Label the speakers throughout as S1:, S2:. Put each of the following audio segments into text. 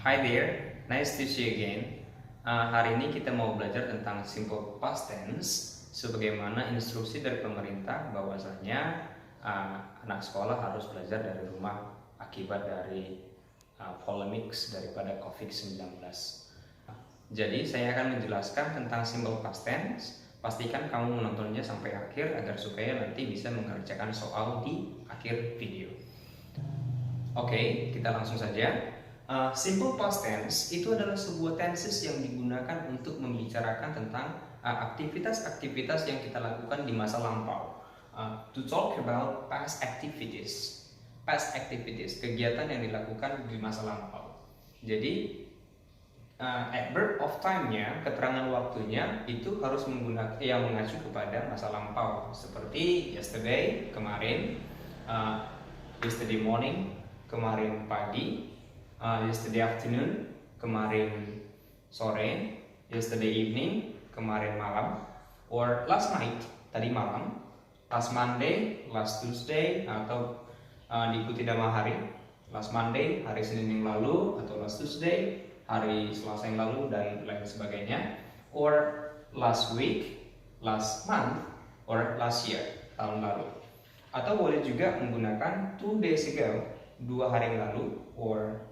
S1: Hi there, nice to see you again. Hari ini kita mau belajar tentang simple past tense, sebagaimana instruksi dari pemerintah bahwasanya anak sekolah harus belajar dari rumah akibat dari polemics daripada COVID-19. Jadi saya akan menjelaskan tentang simple past tense. Pastikan kamu menontonnya sampai akhir agar supaya nanti bisa mengerjakan soal di akhir video. Oke, kita langsung saja. Simple past tense itu adalah sebuah tenses yang digunakan untuk membicarakan tentang aktivitas-aktivitas yang kita lakukan di masa lampau. To talk about past activities, kegiatan yang dilakukan di masa lampau. Jadi adverb of time-nya, keterangan waktunya itu harus menggunakan yang mengacu kepada masa lampau, seperti yesterday, kemarin, yesterday morning, kemarin pagi, yesterday afternoon, kemarin sore, yesterday evening, kemarin malam, or last night, tadi malam, last Monday, last Tuesday, atau diikuti nama hari, last Monday, hari Senin yang lalu, atau last Tuesday, hari Selasa yang lalu, dan lain sebagainya, or last week, last month, or last year, tahun lalu. Atau boleh juga menggunakan 2 days ago, 2 hari yang lalu, or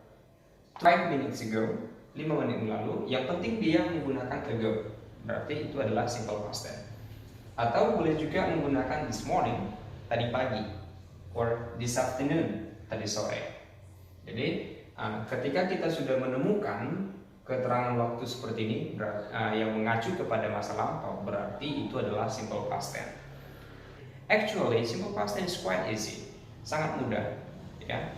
S1: 5 minutes ago, 5 menit yang lalu. Yang penting dia menggunakan ago, berarti itu adalah simple past tense. Atau boleh juga menggunakan this morning, tadi pagi, or this afternoon, tadi sore. Jadi ketika kita sudah menemukan keterangan waktu seperti ini yang mengacu kepada masa lampau, berarti itu adalah simple past tense. Actually, simple past tense is quite easy, sangat mudah, ya.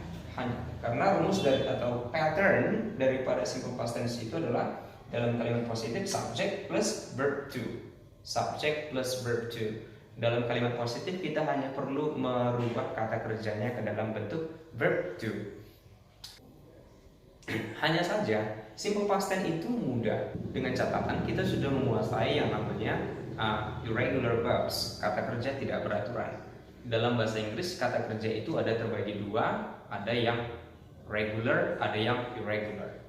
S1: Karena rumus dari atau pattern daripada simple past tense itu adalah dalam kalimat positif subject plus verb to. Subject plus verb to. Dalam kalimat positif kita hanya perlu merubah kata kerjanya ke dalam bentuk verb to. Hanya saja simple past tense itu mudah, dengan catatan kita sudah menguasai yang namanya irregular verbs, kata kerja tidak beraturan. Dalam bahasa Inggris kata kerja itu ada terbagi dua, ada yang regular, ada yang irregular.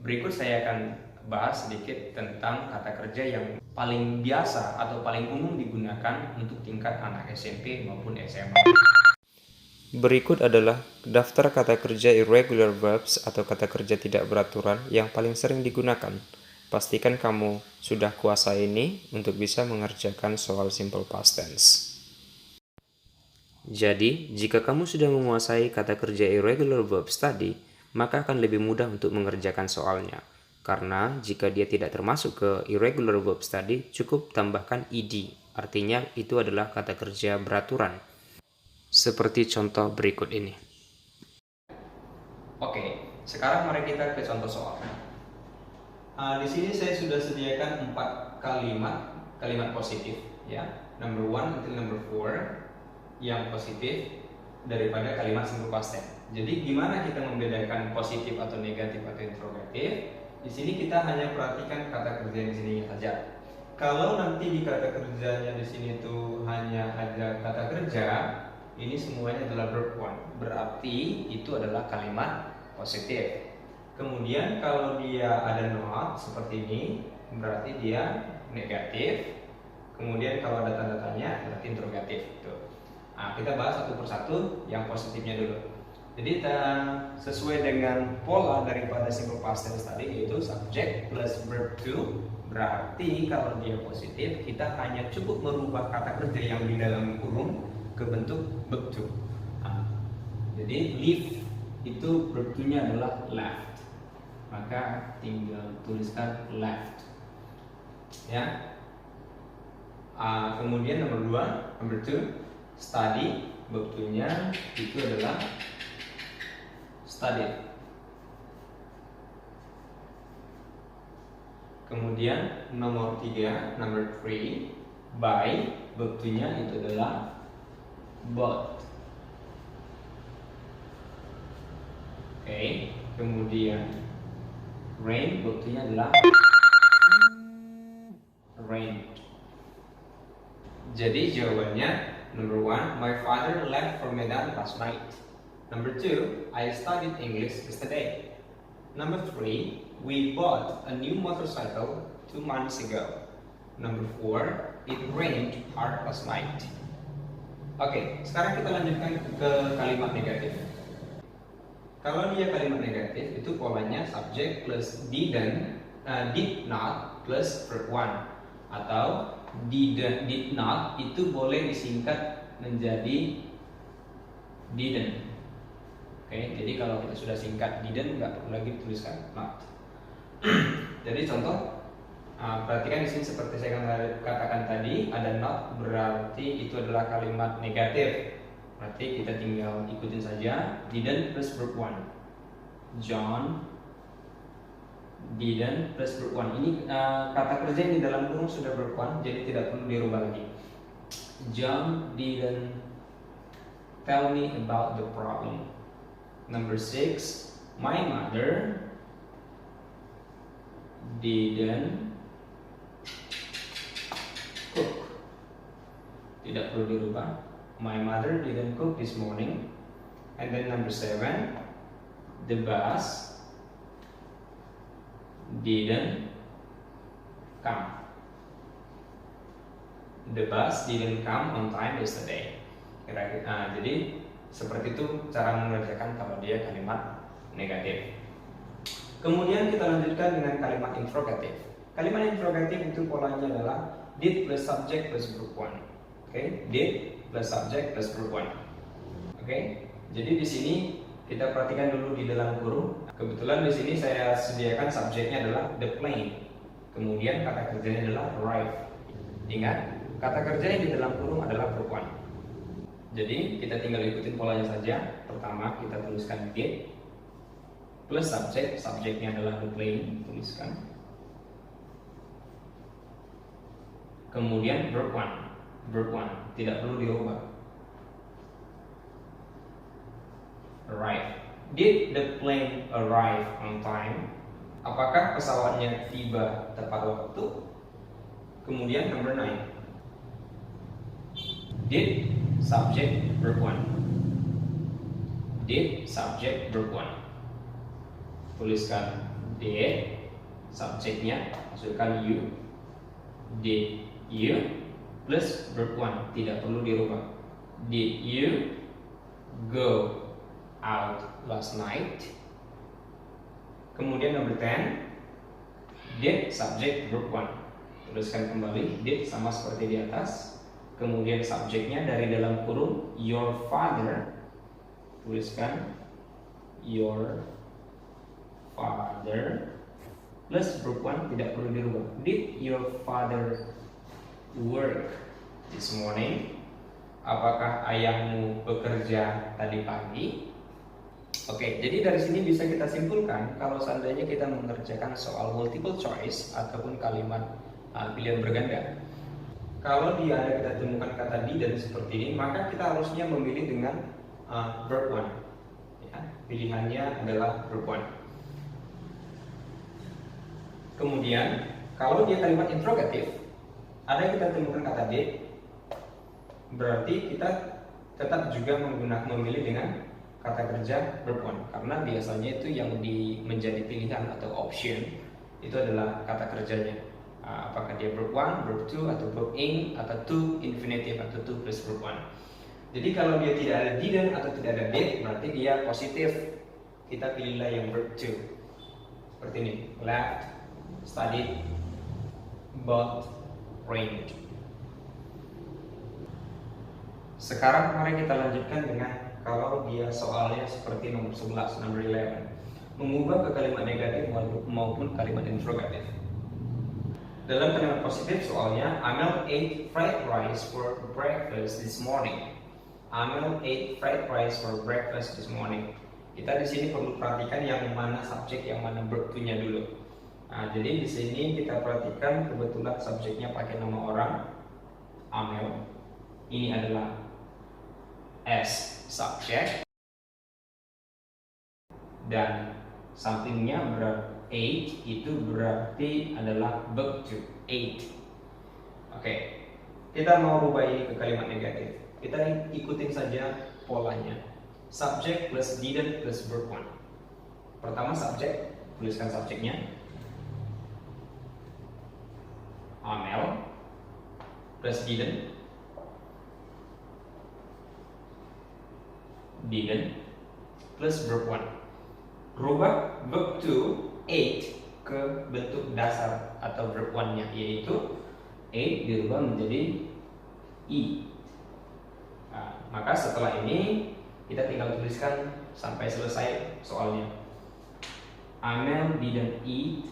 S1: Berikut saya akan bahas sedikit tentang kata kerja yang paling biasa atau paling umum digunakan untuk tingkat anak SMP maupun SMA. Berikut adalah daftar kata kerja irregular verbs atau kata kerja tidak beraturan yang paling sering digunakan. Pastikan kamu sudah kuasai ini untuk bisa mengerjakan soal simple past tense. Jadi, jika kamu sudah menguasai kata kerja irregular verbs tadi, maka akan lebih mudah untuk mengerjakan soalnya. Karena jika dia tidak termasuk ke irregular verbs tadi, cukup tambahkan ed, artinya itu adalah kata kerja beraturan. Seperti contoh berikut ini. Oke, sekarang mari kita ke contoh soal. Di sini saya sudah sediakan 4 kalimat positif, ya. Number 1 until number 4 yang positif daripada kalimat simple past tense. Jadi gimana kita membedakan positif atau negatif atau interrogatif? Di sini kita hanya perhatikan kata kerja di sini saja. Kalau nanti di kata kerjanya di sini itu hanya ada kata kerja, ini semuanya adalah verb 1. Berarti itu adalah kalimat positif. Kemudian kalau dia ada not seperti ini, berarti dia negatif. Kemudian kalau ada tanda tanya, berarti interrogatif. Kita bahas satu persatu yang positifnya dulu. Jadi sesuai dengan pola daripada simple past tense tadi, yaitu subject plus verb to, berarti kalau dia positif kita hanya cukup merubah kata kerja yang di dalam kurung ke bentuk verb to. Jadi leave itu verb to-nya adalah left, maka tinggal tuliskan left, ya. Kemudian number 2, study, waktunya itu adalah study. Kemudian nomor 3, number 3, buy, waktunya itu adalah bought. Oke, kemudian rain, waktunya adalah rained. Jadi jawabannya number 1, my father left for Medan last night. Number 2, I studied English yesterday. Number 3, we bought a new motorcycle 2 months ago. Number 4, it rained hard last night. Oke, sekarang kita lanjutkan ke kalimat negatif. Kalau dia kalimat negatif, itu polanya subject plus didn't, did not plus verb 1. Atau did not itu boleh disingkat menjadi didn't. Oke, jadi kalau kita sudah singkat didn't, nggak perlu lagi dituliskan not. Jadi contoh, perhatikan di sini seperti saya katakan tadi, ada not berarti itu adalah kalimat negatif. Berarti kita tinggal ikutin saja didn't plus verb 1. John didn't plus verb 1. Ini kata kerja yang di dalam kurung sudah verb 1, jadi tidak perlu dirubah lagi. John didn't tell me about the problem. Number 6, my mother didn't cook. Tidak perlu dirubah. My mother didn't cook this morning. And then number 7, the bus didn't come. The bus didn't come on time yesterday. Jadi seperti itu cara mengerjakan kalau dia kalimat negatif. Kemudian kita lanjutkan dengan kalimat interrogatif. Kalimat interrogatif itu polanya adalah did plus subject plus verb 1. Oke, did plus subject plus verb 1. Oke, jadi di sini kita perhatikan dulu di dalam kurung. Kebetulan di sini saya sediakan subjeknya adalah the plane. Kemudian kata kerjanya adalah arrive. Ingat, kata kerja yang di dalam kurung adalah verb 1. Jadi kita tinggal ikutin polanya saja. Pertama kita tuliskan did plus subject, subjeknya adalah the plane, tuliskan. Kemudian verb 1, tidak perlu dirubah. Arrive. Did the plane arrive on time? Apakah pesawatnya tiba tepat waktu? Kemudian number 9. Did subject verb 1. Did subject verb 1. Tuliskan did, subjeknya masukkan you. Did you plus verb 1, tidak perlu dirubah. Did you go out last night? Kemudian number 10, did subject verb 1. Tuliskan kembali did sama seperti di atas. Kemudian subjeknya dari dalam kurung your father, tuliskan your father plus verb 1, tidak perlu dirubah. Did your father work this morning? Apakah ayahmu bekerja tadi pagi? Oke, jadi dari sini bisa kita simpulkan kalau seandainya kita mengerjakan soal multiple choice ataupun kalimat pilihan berganda. Kalau di ada kita temukan kata didn't seperti ini, maka kita harusnya memilih dengan verb 1. Ya, pilihannya adalah verb 1. Kemudian, kalau dia kalimat interrogatif, ada kita temukan kata did, berarti kita tetap juga memilih dengan kata kerja verb 1, karena biasanya itu yang menjadi pilihan atau option itu adalah kata kerjanya. Apakah dia verb 1, verb 2, atau verb ing, atau to infinitive, atau to plus verb 1. Jadi kalau dia tidak ada didn't atau tidak ada did, berarti dia positif. Kita pilihlah yang verb 2. Seperti ini, left, studied, bought, rained. Sekarang mari kita lanjutkan dengan kalau dia soalnya seperti nomor 11, number 11, mengubah ke kalimat negatif maupun kalimat interrogatif. Dalam kalimat positif soalnya, Amel ate fried rice for breakfast this morning. Amel ate fried rice for breakfast this morning. Kita di sini perlu perhatikan yang mana subjek, yang mana verb to-nya dulu. Nah, jadi di sini kita perhatikan kebetulan subjeknya pakai nama orang Amel. Ini adalah as subject dan somethingnya berarti ate itu berarti adalah verb to, ate. Oke, kita mau rubah ini ke kalimat negatif. Kita ikutin saja polanya. Subject plus didn't plus verb 1. Pertama subject, tuliskan subjeknya. Amel plus didn't plus verb 1. Rubah verb to ate ke bentuk dasar atau verb 1-nya, yaitu ate dirubah menjadi eat. Nah, maka setelah ini kita tinggal tuliskan sampai selesai soalnya. Amel didn't eat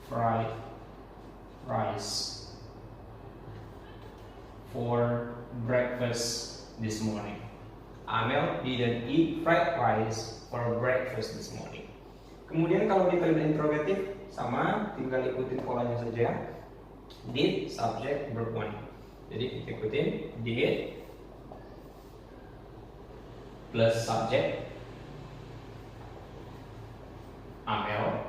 S1: fried rice for breakfast this morning. Amel didn't eat fried rice for breakfast this morning. Kemudian kalau di kalimat interrogatif sama, tinggal ikutin polanya saja. Did, subject, verb 1. Jadi kita ikutin did plus subject Amel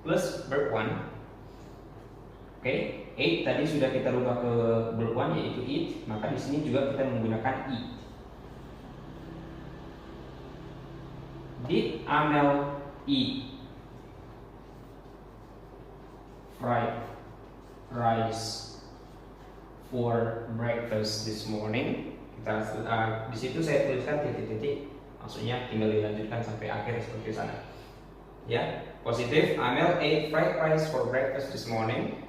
S1: plus verb 1. Oke, eat tadi sudah kita rubah ke verb 1 yaitu eat, maka di sini juga kita menggunakan eat. Did Amel eat fried rice for breakfast this morning? Kita di situ saya tuliskan titik-titik, maksudnya tinggal dilanjutkan sampai akhir seperti sana. Ya, positif, Amel ate fried rice for breakfast this morning.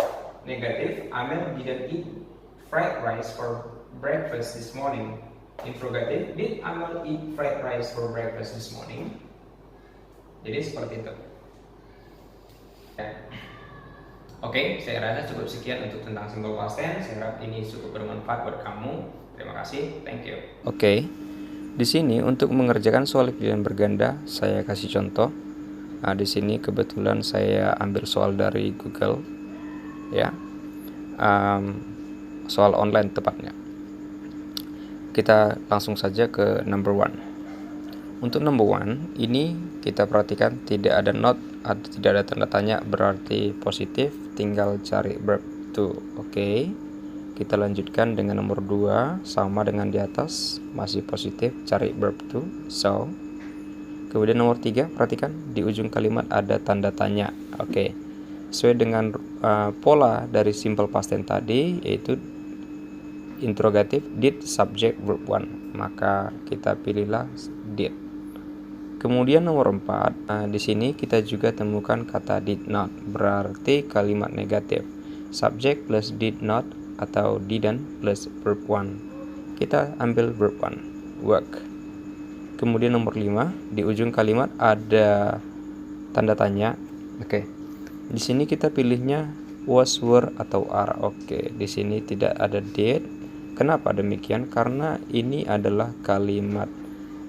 S1: Negatif, Amel didn't eat fried rice for breakfast this morning. Interrogatif, did Amel eat fried rice for breakfast this morning? Jadi seperti itu. Ya. Oke, saya rasa cukup sekian untuk tentang simple past tense. Saya harap ini cukup bermanfaat buat kamu. Terima kasih, thank you. Oke, di sini untuk mengerjakan soal pilihan berganda, saya kasih contoh. Nah, di sini kebetulan saya ambil soal dari Google, ya, soal online tepatnya. Kita langsung saja ke number 1. Untuk number 1 ini kita perhatikan tidak ada not, tidak ada tanda tanya, berarti positif, tinggal cari verb to. Oke. Kita lanjutkan dengan nomor 2, sama dengan di atas, masih positif, cari verb to. So, kemudian nomor 3, perhatikan di ujung kalimat ada tanda tanya. Oke. Sesuai dengan pola dari simple past tense tadi, yaitu interrogatif did subject verb 1, maka kita pilihlah did. Kemudian nomor 4, di sini kita juga temukan kata did not, berarti kalimat negatif. Subject plus did not atau didn't plus verb 1. Kita ambil verb 1, work. Kemudian nomor 5, di ujung kalimat ada tanda tanya. Oke. Di sini kita pilihnya was, were atau are. Oke, di sini tidak ada did. Kenapa demikian? Karena ini adalah kalimat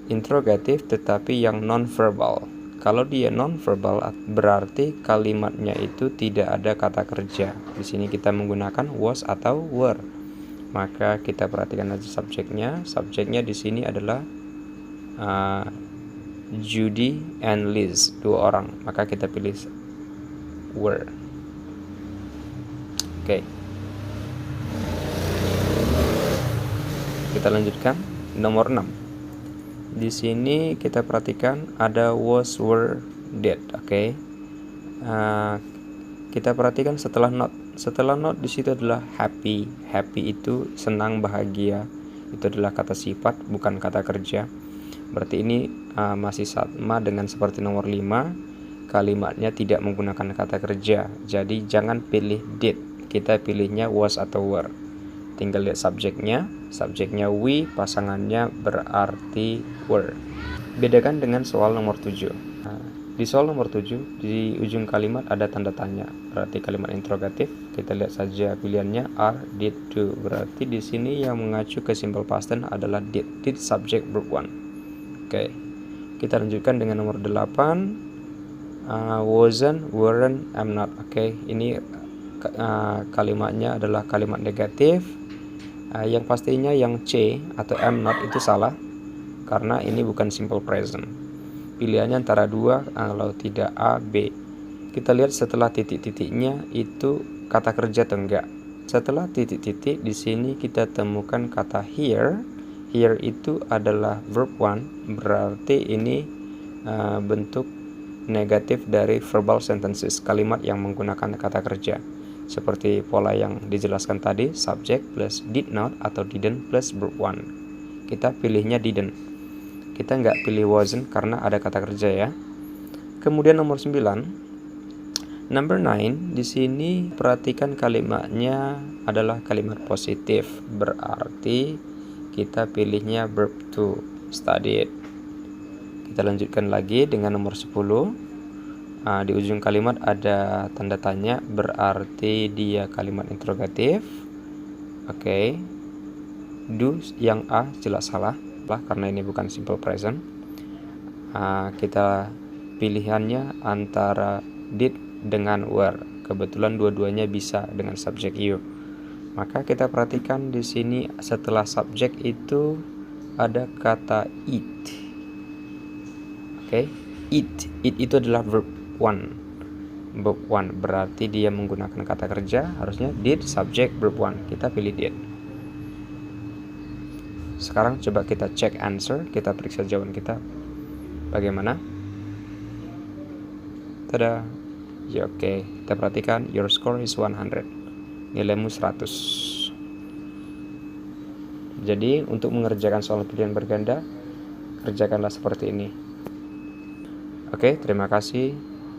S1: interrogatif tetapi yang non-verbal. Kalau dia non-verbal berarti kalimatnya itu tidak ada kata kerja. Di sini kita menggunakan was atau were. Maka kita perhatikan aja subjeknya. Subjeknya di sini adalah Judy and Liz, 2 orang. Maka kita pilih were. Oke. Kita lanjutkan nomor 6. Di sini kita perhatikan ada was, were, did. Oke. Kita perhatikan setelah not. Setelah not di situ adalah happy. Happy itu senang, bahagia. Itu adalah kata sifat, bukan kata kerja. Berarti ini masih sama dengan seperti nomor 5. Kalimatnya tidak menggunakan kata kerja. Jadi jangan pilih did. Kita pilihnya was atau were. Tinggal lihat subjeknya. Subjeknya we, pasangannya berarti were. Bedakan dengan soal nomor 7. Di soal nomor 7, di ujung kalimat ada tanda tanya, berarti kalimat interrogatif. Kita lihat saja pilihannya are, did, do. Berarti di sini yang mengacu ke simple past tense adalah did. Did subject verb 1. Oke. Kita lanjutkan dengan nomor 8. Wasn't, weren't, am not. Oke, ini kalimatnya adalah kalimat negatif. Yang pastinya yang C atau am not itu salah karena ini bukan simple present. Pilihannya antara 2, kalau tidak A, B. Kita lihat setelah titik-titiknya itu kata kerja atau enggak. Setelah titik-titik di sini kita temukan kata here. Here itu adalah verb 1, berarti ini bentuk
S2: negatif dari verbal sentences, kalimat yang menggunakan kata kerja. Seperti pola yang dijelaskan tadi, subject plus did not atau didn't plus verb one. Kita pilihnya didn't. Kita nggak pilih wasn't karena ada kata kerja ya. Kemudian nomor 9. Number 9, di sini perhatikan kalimatnya adalah kalimat positif. Berarti kita pilihnya verb to, studied. Kita lanjutkan lagi dengan nomor 10. Di ujung kalimat ada tanda tanya, berarti dia kalimat interrogatif. Oke. Do yang A jelas salah lah karena ini bukan simple present. Kita pilihannya antara did dengan were. Kebetulan dua-duanya bisa dengan subjek you. Maka kita perhatikan di sini setelah subjek itu ada kata eat. Oke. Eat itu adalah verb one. Verb one berarti dia menggunakan kata kerja, harusnya did subject verb one. Kita pilih did. Sekarang coba kita cek answer, kita periksa jawaban kita bagaimana. Tada. Ya oke. Kita perhatikan your score is 100. Nilaimu 100. Jadi untuk mengerjakan soal pilihan berganda, kerjakanlah seperti ini. Oke, terima kasih.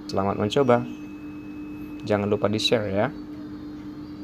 S2: Selamat mencoba. Jangan lupa di-share ya.